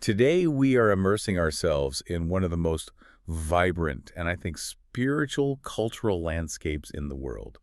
Today, we are immersing ourselves in one of the most vibrant and I think spiritual cultural landscapes in the world,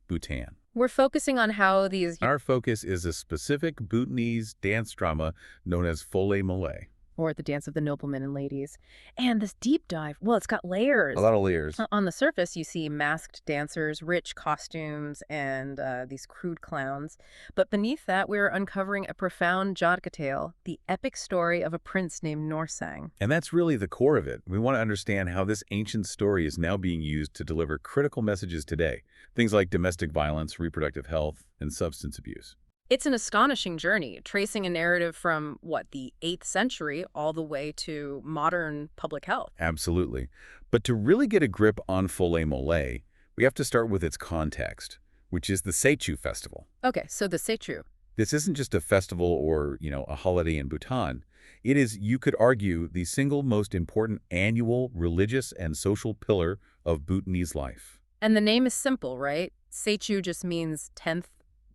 Bhutan. We're focusing on how these, Our focus is a specific Bhutanese dance drama known as Pholay molay. or the dance of the noblemen and ladies. And this deep dive, well, it's got A layers. lot of layers. On the surface, you see masked dancers, rich costumes, and these crude clowns. But beneath that, we're uncovering a profound Jataka tale, the epic story of a prince named Norsang. And that's really the core of it. We want to understand how this ancient story is now being used to deliver critical messages today. Things like domestic violence, reproductive health, and substance abuse. It's an astonishing journey, tracing a narrative from, the 8th century all the way to modern public health. Absolutely. But to really get a grip on Pholay molay, we have to start with its context, which is the Seichu festival. Okay, so the Seichu. This isn't just a festival or, a holiday in Bhutan. It is, you could argue, the single most important annual religious and social pillar of Bhutanese life. And the name is simple, right? Seichu just means 10th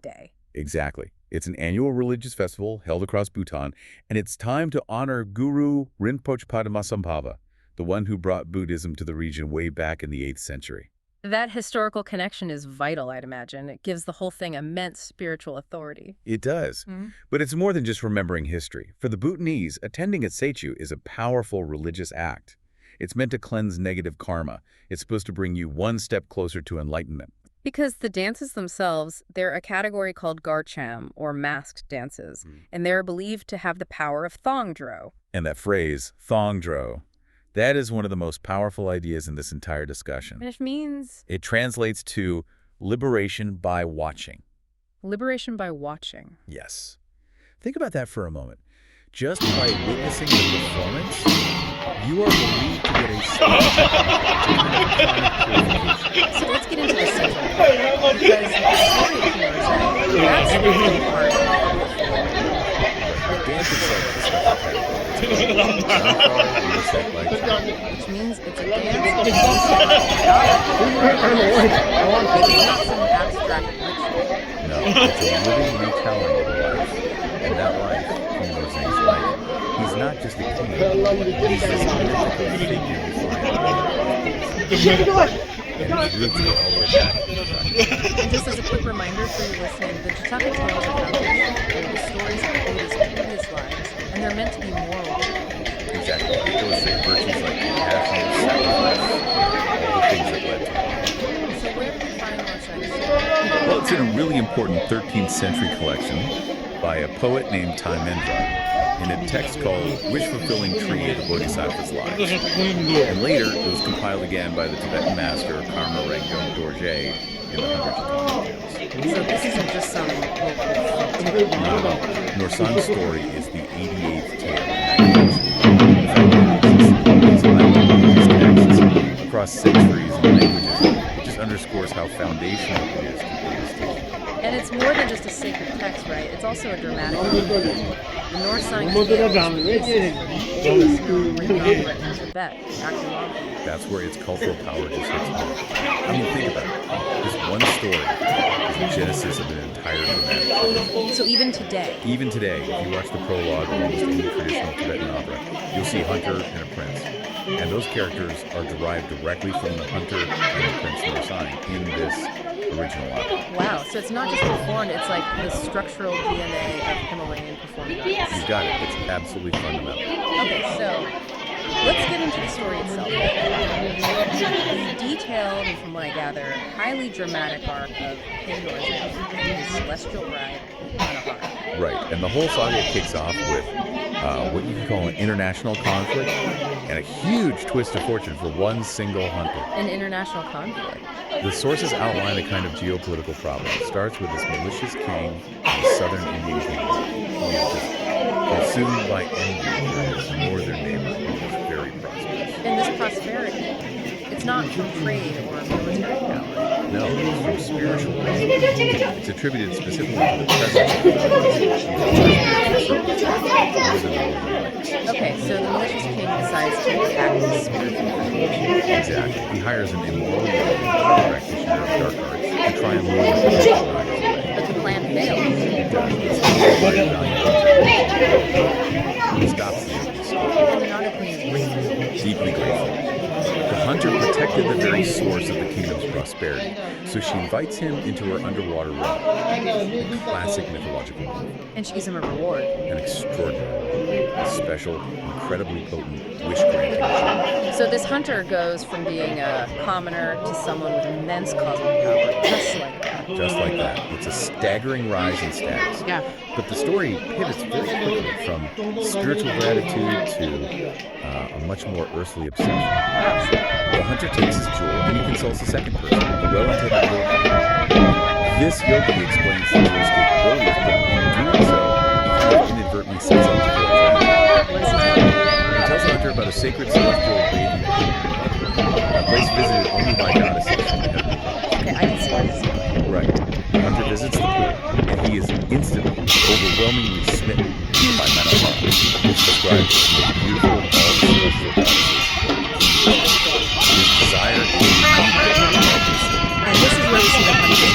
day. Exactly. It's an annual religious festival held across Bhutan, and it's time to honor Guru Rinpoche Padmasambhava, the one who brought Buddhism to the region way back in the 8th century. That historical connection is vital, I'd imagine. It gives the whole thing immense spiritual authority. It does. But it's more than just remembering history. For the Bhutanese, attending at Seichu is a powerful religious act. It's meant to cleanse negative karma. It's supposed to bring you one step closer to enlightenment. Because the dances themselves, they're a category called garcham, or masked dances, and they're believed to have the power of thongdro. And that phrase, thongdro, that is one of the most powerful ideas in this entire discussion. And it means It translates to liberation by watching. liberation by watching. Yes. Think about that for a moment. Just by witnessing the performance, you are believed to get a state So let's get into the second part, because the story of Pinoza, that's the main part of The dance itself is special. which means it's a dance based on it's not some abstract ritual. No, it's a living retelling of life. And that life, King Roseng's life, he's not just a king, he's this mythical figure you find and his roots go all the way back. And just as a quick reminder for you listening, the Jataka tales are foundational. They're the stories of Buddha's previous lives, and they're meant to be moral. Exactly. It illustrate virtues like compassion, sacrifice, all the things that led to it. So where do we find Norsang's story? Well, it's in a really important 13th century collection by a poet named Taimendra in a text called Wish-Fulfilling Tree of the Bodhisattva's Lives. And later, it was compiled again by the Tibetan master Karma Rangam Dorje in the Hundred Jataka Tales. So this isn't just some local Norsang's story is the 88th tale across centuries and languages. It just underscores how foundational it is to Buddhist teaching. And it's more than just a sacred text, right? It's also a dramatic movement. The Norsang tale is oldest known written opera in Tibet, actually. That's where its cultural power just hits home. I mean, think about it. This one story is the genesis of an entire dramatic tradition. So even today, Even today, if you watch the prologue of almost any traditional Tibetan opera, you'll see a hunter and a prince. And those characters are derived directly from the hunter and the prince Norsang in this original opera. wow, so it's not just performed, it's like the structural DNA of Himalayan performing arts. You've got it. It's absolutely fundamental. Okay, so let's get into the story itself. The detailed, and from what I gather, highly dramatic arc of King Norsang and his celestial bride, Manahar. Right, and the whole saga kicks off with what you could call an international conflict and a huge twist of fortune for one single hunter. An international conflict. The sources outline a kind of geopolitical problem. It starts with this malicious king of the southern Indian kingdom who is just consumed by envy for his northern neighbor who is very prosperous. And this prosperity, it's not from trade or military power. No, it's from spiritual reasons. It's attributed specifically to the presence of Okay, so the malicious king decides to attack his spiritual foundation. Exactly. He hires an immoral practitioner of dark arts to try and lure the traditional knights away. But the plan fails. It does. He stops the deeply grateful. The hunter protected the very source of the kingdom's prosperity, so she invites him into her underwater realm. A classic mythological move. And she gives him a reward. An extraordinary, a special, incredibly potent wish-granting machine. So this hunter goes from being a commoner to someone with immense cosmic power, just like that. Just like that. It's a staggering rise in status. Yeah. But the story pivots very quickly from spiritual gratitude to a much more earthly obsession. The hunter takes his jewel and he consults a second person, well into the This yogi explains the jewel's capabilities, but in doing so, he inadvertently sets up to kill Jack. What does he tell him? He tells the hunter about a sacred celestial bathing pool, a place visited only by goddesses from the heavenly realms. Okay, I can see where this is going. Right. The hunter visits the pool, and he is instantly, overwhelmingly smitten by Manahara, who's described as the most beautiful of all the celestial goddesses. His desire is to be And this is where we see the hunter's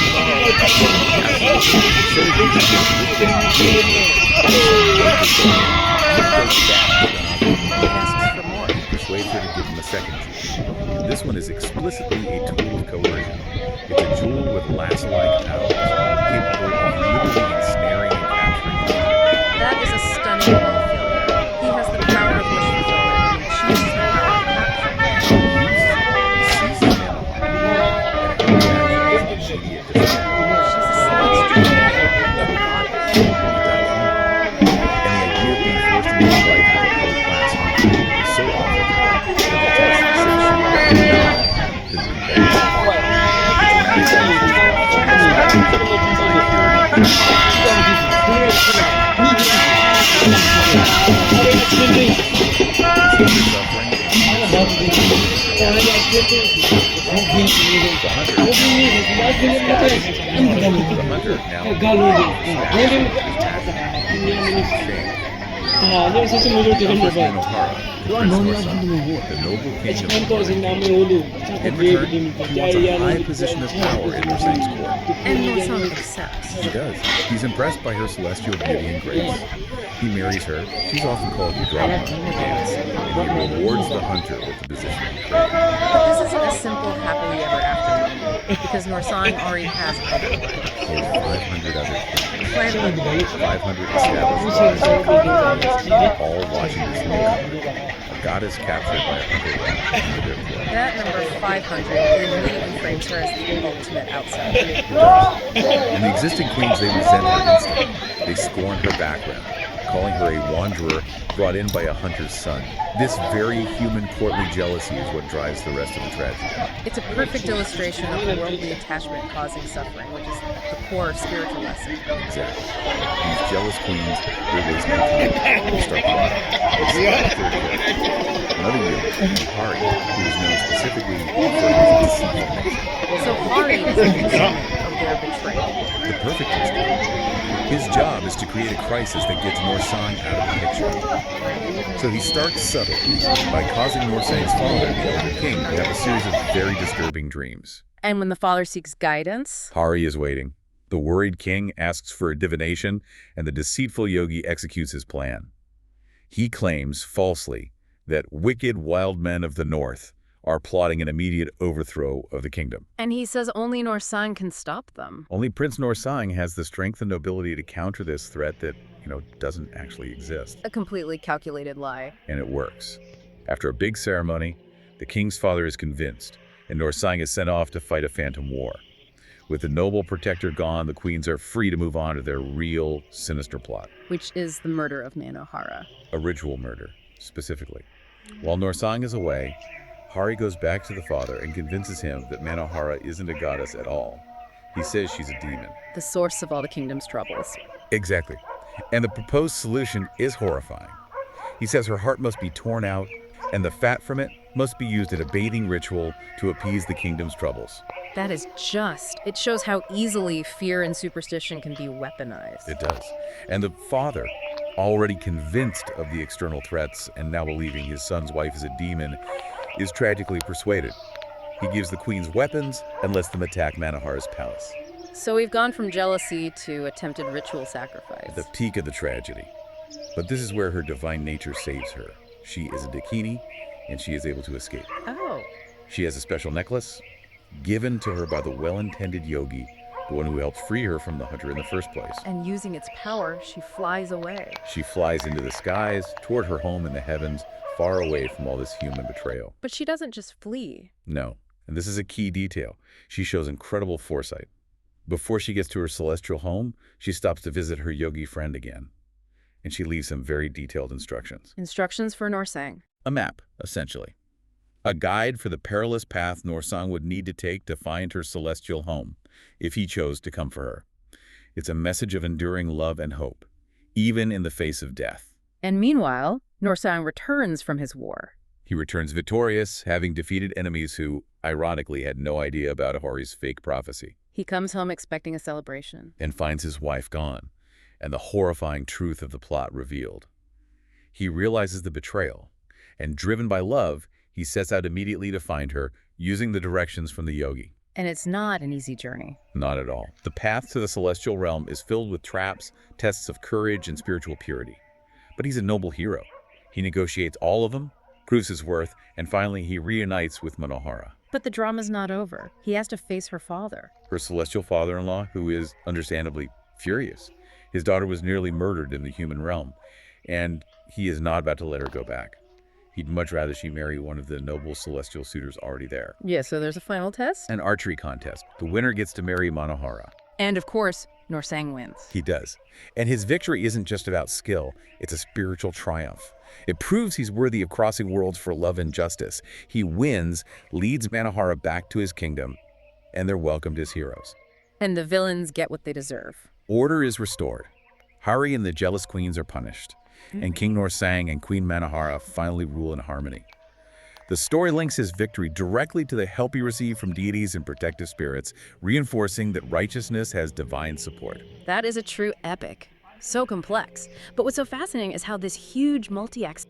He asks for more. persuades her to give him a second jewel. This one is explicitly a tool of coercion. It's a jewel with lasso-like powers, capable of literally ensnaring and capturing the hunter. That is a stunning role failure. He has the power of wish fulfillment, and he chooses the power of capture. He seizes Manahara, and her reaction is immediate despair. She's a celestial goddess. And the idea of being forced into this life with a low-class hunter is so awful that the text says she would rather die than be buried. The hunter Manohara, the noble king of Pholay. In return, he wants a high position of power in Norsang's court. And Norsang accepts. He does. He's impressed by her celestial beauty and grace. He marries her. She's often called the drama or dance, and he rewards the hunter with the position of prayer. But this isn't a simple happily ever after moment, because Norsang already has other wives. He has 500 other kings. 500 established wives, all watching this newcomer, a goddess captured by a hunter under their court. That number 500 immediately frames her as the ultimate outsider. And the existing queens, they resent her instantly. They scorn her background, calling her a wanderer brought in by a hunter's son. This very human courtly jealousy is what drives the rest of the tragedy. It's a perfect illustration of worldly attachment causing suffering, which is the core spiritual lesson. Exactly. These jealous queens, they waste no time. They start plotting. This is the third character. Another yogi, Hari, who is known specifically for his deceitful nature. So Hari is the instrument of their betrayal. The perfect instrument. His job is to create a crisis that gets Norsang out of the picture. So he starts subtle by causing Norsang's father, the elder king, to have a series of very disturbing dreams. And when the father seeks guidance, Hari is waiting. The worried king asks for a divination, and the deceitful yogi executes his plan. He claims, falsely, that wicked wild men of the north are plotting an immediate overthrow of the kingdom. and he says only Norsang can stop them. Only Prince Norsang has the strength and nobility to counter this threat that, doesn't actually exist. A completely calculated lie. And it works. After a big ceremony, the king's father is convinced, and Norsang is sent off to fight a phantom war. With the noble protector gone, the queens are free to move on to their real, sinister plot. Which is the murder of Manahara. A ritual murder, specifically. While Norsang is away, Hari goes back to the father and convinces him that Manahara isn't a goddess at all. He says she's a demon. The source of all the kingdom's troubles. Exactly. And the proposed solution is horrifying. He says her heart must be torn out, and the fat from it must be used in a bathing ritual to appease the kingdom's troubles. That is just. It shows how easily fear and superstition can be weaponized. It does. And the father, already convinced of the external threats and now believing his son's wife is a demon, is tragically persuaded. He gives the queens weapons and lets them attack Manahara's palace. So we've gone from jealousy to attempted ritual sacrifice. The peak of the tragedy. But this is where her divine nature saves her. She is a Dakini, and she is able to escape. Oh, She has a special necklace given to her by the well-intended yogi, the one who helped free her from the hunter in the first place. and using its power, she flies away. She flies into the skies toward her home in the heavens, far away from all this human betrayal. But she doesn't just flee. No, and this is a key detail. She shows incredible foresight. Before she gets to her celestial home, she stops to visit her yogi friend again, and she leaves some very detailed instructions. Instructions for Norsang. A map, essentially. A guide for the perilous path Norsang would need to take to find her celestial home, if he chose to come for her. It's a message of enduring love and hope, even in the face of death. And meanwhile, Norsang returns from his war. He returns victorious, having defeated enemies who, ironically, had no idea about Ahuri's fake prophecy, He comes home expecting a celebration. and finds his wife gone, and the horrifying truth of the plot revealed. He realizes the betrayal, and driven by love, he sets out immediately to find her, using the directions from the yogi. And it's not an easy journey. Not at all. The path to the celestial realm is filled with traps, tests of courage, and spiritual purity. But he's a noble hero. He negotiates all of them, proves his worth, and finally he reunites with Manohara, But the drama's not over. He has to face her father. her celestial father-in-law, who is understandably furious. His daughter was nearly murdered in the human realm, and he is not about to let her go back. He'd much rather she marry one of the noble celestial suitors already there. Yeah, so there's a final test. An archery contest. The winner gets to marry Manohara. And of course, Norsang wins. He does. And his victory isn't just about skill, it's a spiritual triumph. It proves he's worthy of crossing worlds for love and justice. He wins, leads Manohara back to his kingdom, and they're welcomed as heroes. And the villains get what they deserve. Order is restored. Hari and the jealous queens are punished, and King Norsang and Queen Manohara finally rule in harmony. The story links his victory directly to the help he received from deities and protective spirits, reinforcing that righteousness has divine support. That is a true epic. So complex. But what's so fascinating is how this huge multi-act